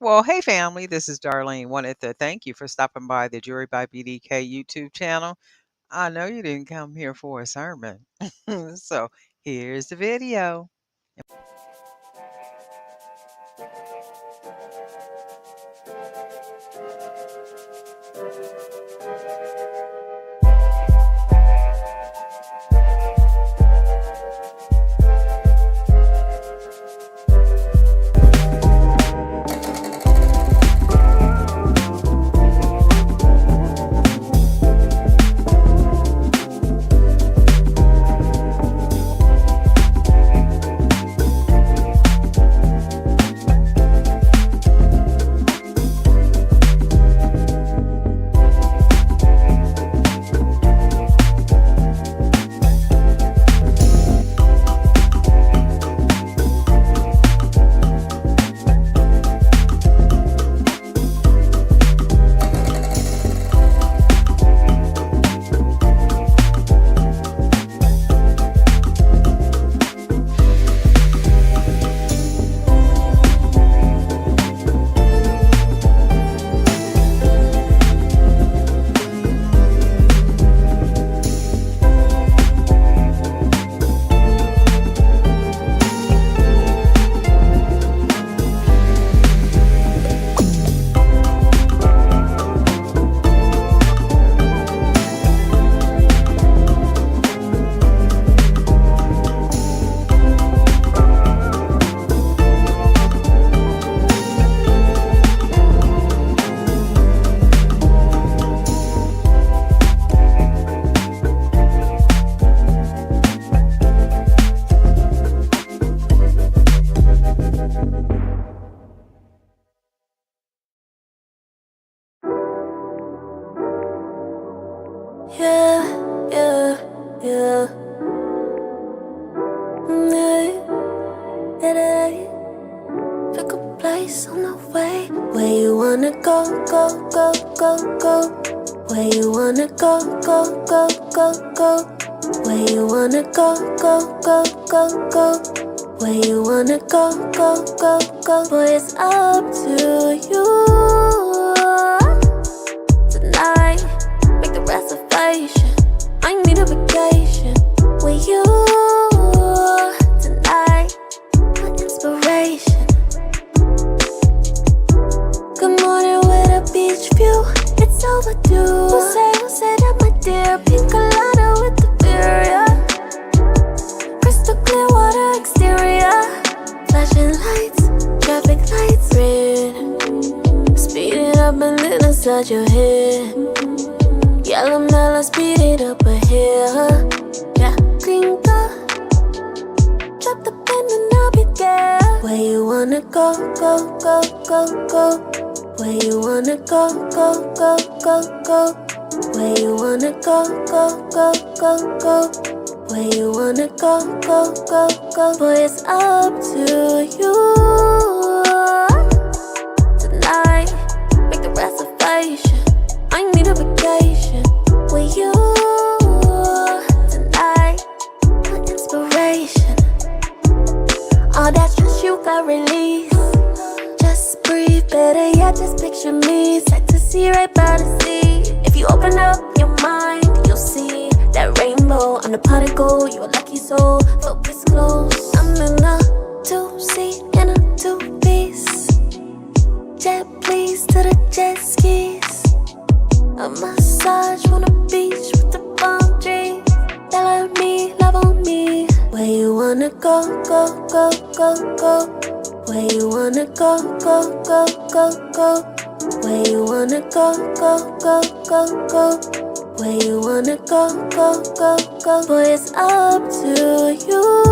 Well, hey family, this is Darlene. Wanted to thank you for stopping by the Jury by BDK YouTube channel. I know you didn't come here for a sermon. So here's the video. Yeah, yeah, yeah. Pick a place on the way. Where you wanna go, go, go, go, go. Where you wanna go, go, go, go, go. Where you wanna go, go, go, go, go. Where you wanna go, go, go, go. Boy, it's up to you. Tonight, make the reservation. I need a vacation with you. Tonight, my inspiration. Good morning with a beach view. It's overdue. Who say that, my dear? Pink colada with the beer, yeah. Crystal clear water exterior. Flashing lights, traffic lights, red. Speed it up and then inside your head. Yellow mellow, speed it up ahead. Yeah, gringo. Drop the pen and I'll be there. Where you wanna go, go, go, go, go. Where you wanna go, go, go, go, go. Where you wanna go, go, go, go, go. Where you wanna go, go, go, go. Boy, it's up to you. Tonight, make the reservation. I need a vacation with you. Tonight, my inspiration. All that stress you got release. Just breathe, better yet, just picture me. Set to see right by the sea. If you open up your mind, you'll see that rainbow on the pot of gold. You're a lucky soul, focus close. I'm in a two-seat in a two-piece. Jet please to the jet skis. A massage on the beach with the palm trees. They love me, love on me. Where you wanna go, go, go, go, go. Where you wanna go, go, go, go, go. Where you wanna go, go, go, go, go. Where you wanna go, go, go, go. Boy, it's up to you.